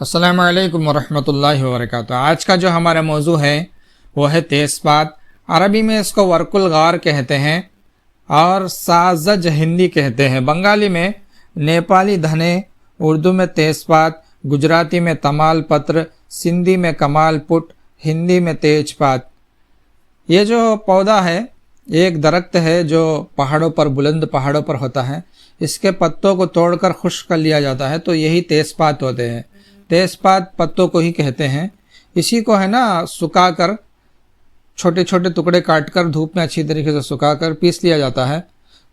السلام علیکم ورحمۃ اللہ وبرکاتہ۔ آج کا جو ہمارا موضوع ہے وہ ہے تیزپات۔ عربی میں اس کو ورق الغار کہتے ہیں اور سازج ہندی کہتے ہیں، بنگالی میں نیپالی دھنے، اردو میں تیزپات، گجراتی میں تمال پتر، سندھی میں کمال پٹ، ہندی میں تیج پات۔ یہ جو پودا ہے ایک درخت ہے جو پہاڑوں پر، بلند پہاڑوں پر ہوتا ہے۔ اس کے پتوں کو توڑ کر خشک کر لیا جاتا ہے تو یہی تیزپات ہوتے ہیں۔ تیزپات پتوں کو ہی کہتے ہیں۔ اسی کو ہے نا سکھا کر، چھوٹے چھوٹے ٹکڑے کاٹ کر دھوپ میں اچھی طریقے سے سکھا کر پیس لیا جاتا ہے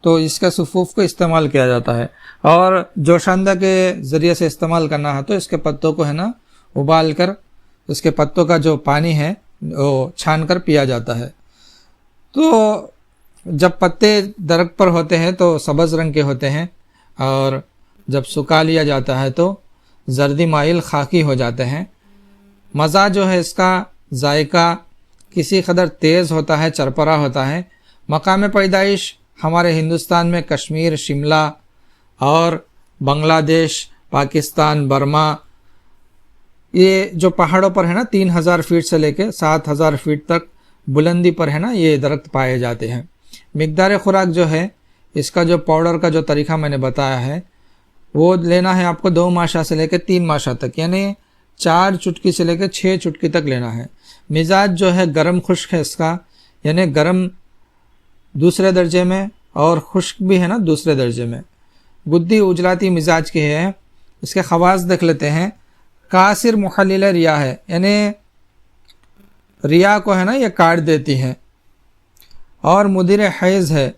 تو اس کے صفوف کو استعمال کیا جاتا ہے، اور جوشاندہ کے ذریعے سے استعمال کرنا ہے تو اس کے پتوں کو ہے نا ابال کر اس کے پتوں کا جو پانی ہے وہ چھان کر پیا جاتا ہے۔ تو جب پتے درخت پر ہوتے ہیں تو سبز رنگ کے ہوتے ہیں، اور جب سکھا لیا جاتا ہے تو زردی مائل خاکی ہو جاتے ہیں۔ مزہ جو ہے اس کا، ذائقہ کسی قدر تیز ہوتا ہے، چرپرا ہوتا ہے۔ مقام پیدائش ہمارے ہندوستان میں کشمیر، شملہ اور بنگلہ دیش، پاکستان، برما، یہ جو پہاڑوں پر ہے نا 3000 فیٹ سے لے کے 7000 فیٹ تک بلندی پر ہے نا یہ درخت پائے جاتے ہیں۔ مقدار خوراک جو ہے اس کا، جو پاؤڈر کا جو طریقہ میں نے بتایا ہے وہ لینا ہے آپ کو 2 ماشا سے لے کے 3 ماشا تک، یعنی 4 چٹکی سے لے کے 6 چٹکی تک لینا ہے۔ مزاج جو ہے گرم خشک ہے اس کا، یعنی گرم دوسرے درجے میں اور خشک بھی ہے نا دوسرے درجے میں۔ گدی اجلاتی مزاج کی ہے۔ اس کے خواص دیکھ لیتے ہیں۔ قاصر محلل ریا ہے، یعنی ریا کو ہے نا یہ کاٹ دیتی ہے، اور مدیر حیض ہے،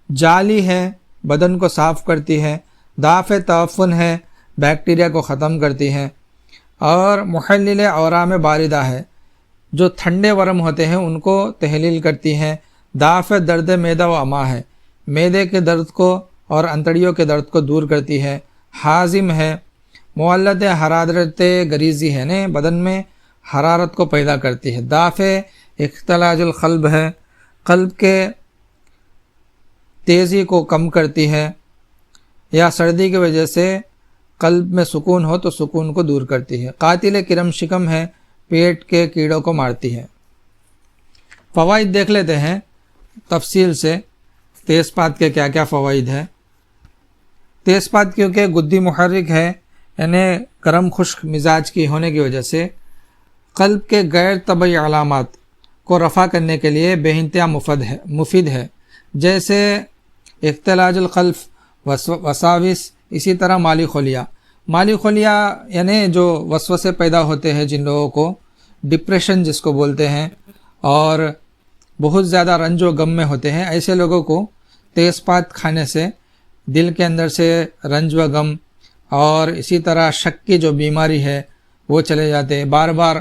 جالی ہے، بدن کو صاف کرتی ہے، دافع تعفن ہے، بیکٹیریا کو ختم کرتی ہے، اور محلل اورام باردہ ہے، جو ٹھنڈے ورم ہوتے ہیں ان کو تحلیل کرتی ہے۔ دافع درد معدہ و اما ہے، معدے کے درد کو اور انتڑیوں کے درد کو دور کرتی ہے۔ حازم ہے، مولد حرارت غریزی ہے، نے بدن میں حرارت کو پیدا کرتی ہے۔ دافع اختلاج القلب ہے، قلب کے تیزی کو کم کرتی ہے، یا سردی کی وجہ سے قلب میں سکون ہو تو سکون کو دور کرتی ہے۔ قاتل کرم شکم ہے، پیٹ کے کیڑوں کو مارتی ہے۔ فوائد دیکھ لیتے ہیں تفصیل سے، تیزپات کے کیا کیا فوائد ہیں۔ تیزپات کیونکہ گدی محرک ہے، یعنی گرم خشک مزاج کی ہونے کی وجہ سے قلب کے غیر طبعی علامات کو رفع کرنے کے لیے بے انتہا مفید ہے، جیسے اختلاج القلب، وساوس، اسی طرح مالی خلیہ یعنی جو وسوسے پیدا ہوتے ہیں جن لوگوں کو، ڈپریشن جس کو بولتے ہیں، اور بہت زیادہ رنج و غم میں ہوتے ہیں، ایسے لوگوں کو تیزپات کھانے سے دل کے اندر سے رنج و غم اور اسی طرح شک کی جو بیماری ہے وہ چلے جاتے ہیں۔ بار بار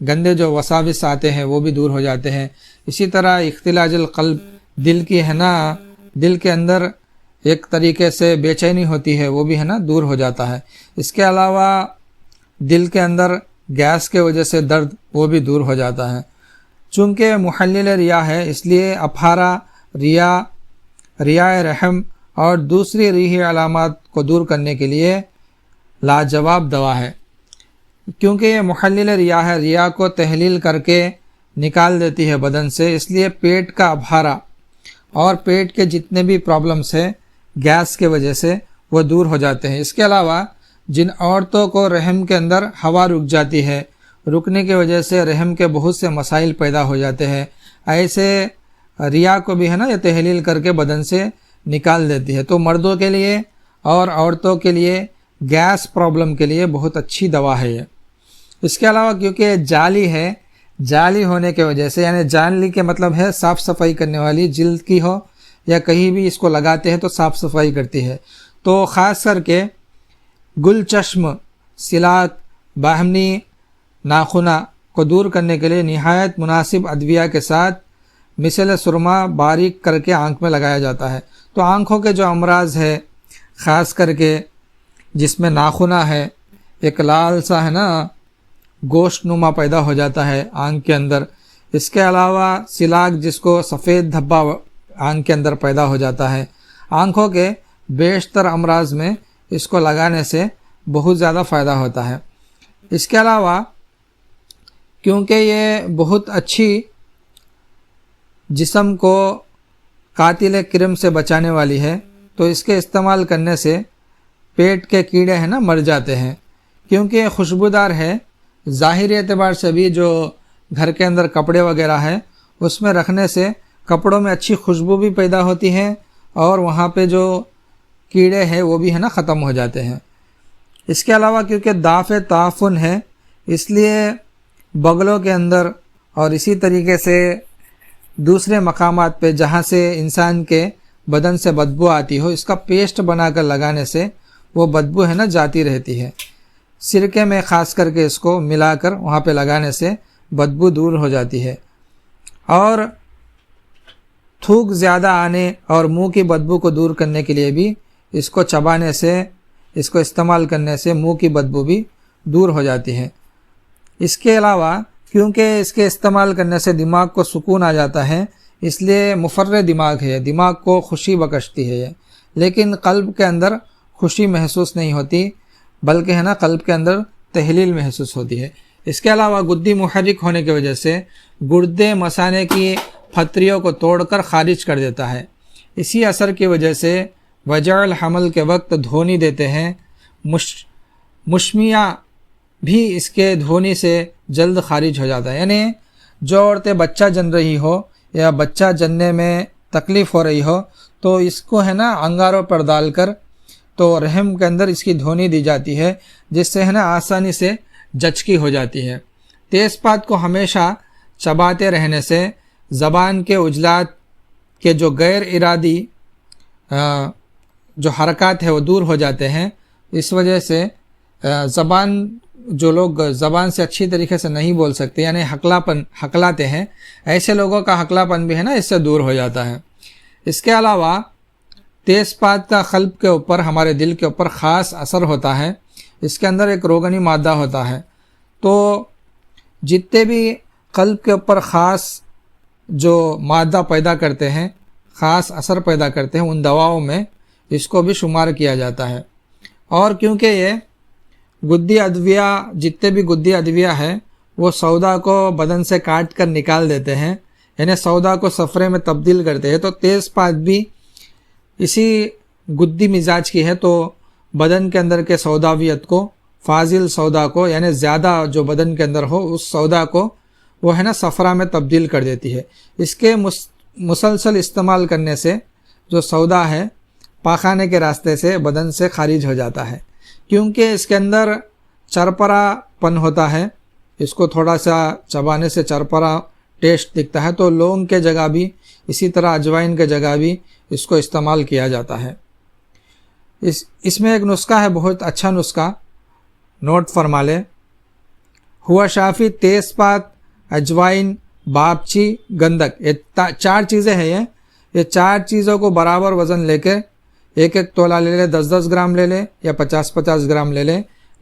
گندے جو وساوس آتے ہیں وہ بھی دور ہو جاتے ہیں۔ اسی طرح اختلاج القلب، دل کی ہے نا، دل کے اندر ایک طریقے سے بے چینی ہوتی ہے وہ بھی ہے نا دور ہو جاتا ہے۔ اس کے علاوہ دل کے اندر گیس کے وجہ سے درد وہ بھی دور ہو جاتا ہے۔ چونکہ محلل ریا ہے اس لیے اپھارا، ریا رحم اور دوسری ریحی علامات کو دور کرنے کے لیے لاجواب دوا ہے۔ کیونکہ یہ محلل ریا ہے، ریا کو تحلیل کر کے نکال دیتی ہے بدن سے، اس لیے پیٹ کا ابھارا اور پیٹ کے جتنے بھی پرابلمس ہیں گیس کے وجہ سے وہ دور ہو جاتے ہیں۔ اس کے علاوہ جن عورتوں کو رحم کے اندر ہوا رک جاتی ہے، رکنے کی وجہ سے رحم کے بہت سے مسائل پیدا ہو جاتے ہیں، ایسے ریا کو بھی ہے نا یہ تحلیل کر کے بدن سے نکال دیتی ہے۔ تو مردوں کے لیے اور عورتوں کے لیے گیس پرابلم کے لیے بہت اچھی دوا ہے یہ۔ اس کے علاوہ کیونکہ جالی ہے، جالی ہونے کی وجہ سے، یعنی جالی کے مطلب ہے صاف صفائی کرنے والی، جلد کی ہو یا کہیں بھی اس کو لگاتے ہیں تو صاف صفائی کرتی ہے، تو خاص کر کے گل چشم، سلاک، باہمی ناخنا کو دور کرنے کے لیے نہایت مناسب ادویہ کے ساتھ مثل سرما باریک کر کے آنکھ میں لگایا جاتا ہے۔ تو آنکھوں کے جو امراض ہے، خاص کر کے جس میں ناخنا ہے، ایک لال سا ہے نا گوشت نما پیدا ہو جاتا ہے آنکھ کے اندر۔ اس کے علاوہ سلاک جس کو سفید دھبا آنکھ کے اندر پیدا ہو جاتا ہے۔ آنکھوں کے بیشتر امراض میں اس کو لگانے سے بہت زیادہ فائدہ ہوتا ہے۔ اس کے علاوہ کیونکہ یہ بہت اچھی جسم کو قاتل کرم سے بچانے والی ہے، تو اس کے استعمال کرنے سے پیٹ کے کیڑے ہیں نا مر جاتے ہیں، کیونکہ یہ خوشبودار ہے۔ ظاہری اعتبار سے بھی جو گھر کے اندر کپڑے وغیرہ ہے اس میں رکھنے سے کپڑوں میں اچھی خوشبو بھی پیدا ہوتی ہے، اور وہاں پہ جو کیڑے ہیں وہ بھی ہے نا ختم ہو جاتے ہیں۔ اس کے علاوہ کیونکہ دافع تعفن ہے، اس لیے بغلوں کے اندر اور اسی طریقے سے دوسرے مقامات پہ جہاں سے انسان کے بدن سے بدبو آتی ہو، اس کا پیسٹ بنا کر لگانے سے وہ بدبو ہے نا جاتی رہتی ہے۔ سرکے میں خاص کر کے اس کو ملا کر وہاں پہ لگانے سے بدبو دور ہو جاتی ہے، اور تھوک زیادہ آنے اور منہ کی بدبو کو دور کرنے کے لیے بھی اس کو چبانے سے، اس کو استعمال کرنے سے منہ کی بدبو بھی دور ہو جاتی ہے۔ اس کے علاوہ کیونکہ اس کے استعمال کرنے سے دماغ کو سکون آ جاتا ہے، اس لیے مفرح دماغ ہے، دماغ کو خوشی بخشتی ہے یہ، لیکن قلب کے اندر خوشی محسوس نہیں ہوتی، بلکہ ہے نا قلب کے اندر تحلیل محسوس ہوتی ہے۔ اس کے علاوہ گدی محرک ہونے کی وجہ سے گردے مثانے کی پھتریوں کو توڑ کر خارج کر دیتا ہے۔ اسی اثر کی وجہ سے وجع الحمل کے وقت دھونی دیتے ہیں، مشمیہ بھی اس کے دھونی سے جلد خارج ہو جاتا ہے۔ یعنی جو عورتیں بچہ جن رہی ہو یا بچہ جننے میں تکلیف ہو رہی ہو، تو اس کو ہے نا انگاروں پر ڈال کر تو رحم کے اندر اس کی دھونی دی جاتی ہے، جس سے ہے نا آسانی سے جچکی ہو جاتی ہے۔ تیز پات کو ہمیشہ چباتے رہنے سے زبان کے عجلات کے جو غیر ارادی جو حرکات ہیں وہ دور ہو جاتے ہیں۔ اس وجہ سے جو لوگ زبان سے اچھی طریقے سے نہیں بول سکتے، یعنی ہکلاتے ہیں، ایسے لوگوں کا ہکلاپن بھی ہے نا اس سے دور ہو جاتا ہے۔ اس کے علاوہ تیز پات کا قلب کے اوپر، ہمارے دل کے اوپر خاص اثر ہوتا ہے۔ اس کے اندر ایک روغنی مادہ ہوتا ہے، تو جتنے بھی قلب کے اوپر خاص جو مادہ پیدا کرتے ہیں، خاص اثر پیدا کرتے ہیں، ان دواؤں میں اس کو بھی شمار کیا جاتا ہے۔ اور کیونکہ یہ گدی ادویہ، جتنے بھی گدی ادویہ ہے وہ سودا کو بدن سے کاٹ کر نکال دیتے ہیں، یعنی سودا کو صفرے میں تبدیل کرتے ہیں۔ تو تیز پات بھی اسی گدی مزاج کی ہے، تو بدن کے اندر کے سوداویت کو، فاضل سودا کو، یعنی زیادہ جو بدن کے اندر ہو اس سودا کو وہ ہے نا صفرا میں تبدیل کر دیتی ہے۔ اس کے مسلسل استعمال کرنے سے جو سودا ہے پاخانے کے راستے سے بدن سے خارج ہو جاتا ہے، کیونکہ اس کے اندر چرپرا پن ہوتا ہے، اس کو تھوڑا سا چبانے سے چرپرا ٹیسٹ دکھتا ہے، تو لونگ کے جگہ بھی، اسی طرح اجوائن کے جگہ بھی اس کو استعمال کیا جاتا ہے۔ اس میں ایک نسخہ ہے، بہت اچھا نسخہ، نوٹ فرما لے۔ ہوا شافی، تیز پات، اجوائن، باپچی، گندک، یہ 4 چیزیں ہیں۔ یہ 4 چیزوں کو برابر وزن لے کے 1 تولہ لے لے، 10 گرام لے لے یا 50 گرام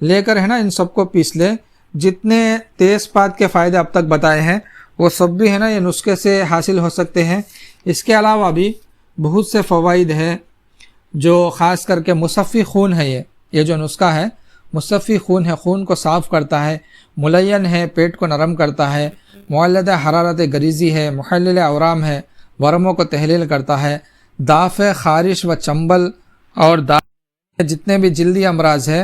لے کر ہے نا ان سب کو پیس لے۔ جتنے تیز پات کے فائدے اب تک بتائے ہیں وہ سب بھی ہے نا یہ نسخے سے حاصل ہو سکتے ہیں۔ اس کے علاوہ بھی بہت سے فوائد ہیں، جو خاص کر کے مصفی خون ہے، یہ جو نسخہ ہے مصفی خون ہے، خون کو صاف کرتا ہے، ملین ہے، پیٹ کو نرم کرتا ہے، مولد حرارت غریزی ہے، محلل اورام ہے، ورموں کو تحلیل کرتا ہے، دافع، خارش و چنبل اور جتنے بھی جلدی امراض ہے،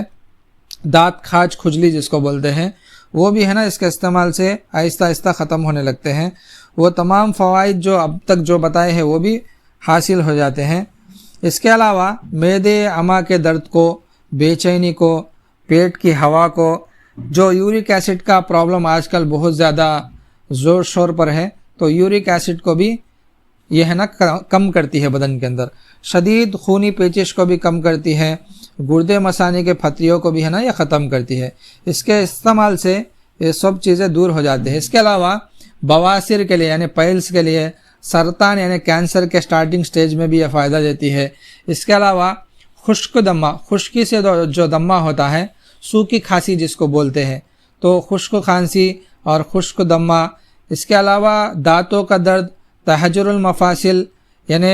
دانت خاج، کھجلی جس کو بولتے ہیں، وہ بھی ہے نا اس کے استعمال سے آہستہ آہستہ ختم ہونے لگتے ہیں۔ وہ تمام فوائد جو اب تک جو بتائے ہیں وہ بھی حاصل ہو جاتے ہیں۔ اس کے علاوہ معدے، امعاء کے درد کو، بے چینی کو، پیٹ کی ہوا کو، جو یورک ایسڈ کا پرابلم آج کل بہت زیادہ زور شور پر ہے، تو یورک ایسڈ کو بھی یہ ہے نا کم کرتی ہے بدن کے اندر، شدید خونی پیچش کو بھی کم کرتی ہے، گردے مثانے کے پھتریوں کو بھی ہے نا یہ ختم کرتی ہے۔ اس کے استعمال سے یہ سب چیزیں دور ہو جاتی ہیں۔ اس کے علاوہ بواسیر کے لیے یعنی پیلس کے لیے، سرطان یعنی کینسر کے سٹارٹنگ سٹیج میں بھی یہ فائدہ دیتی ہے۔ اس کے علاوہ خشک دمہ، خشکی سے جو دمہ ہوتا ہے، سوکھی کھانسی جس کو بولتے ہیں، تو خشک کھانسی اور خشک دمہ۔ اس کے علاوہ دانتوں کا درد، تحجر المفاصل یعنی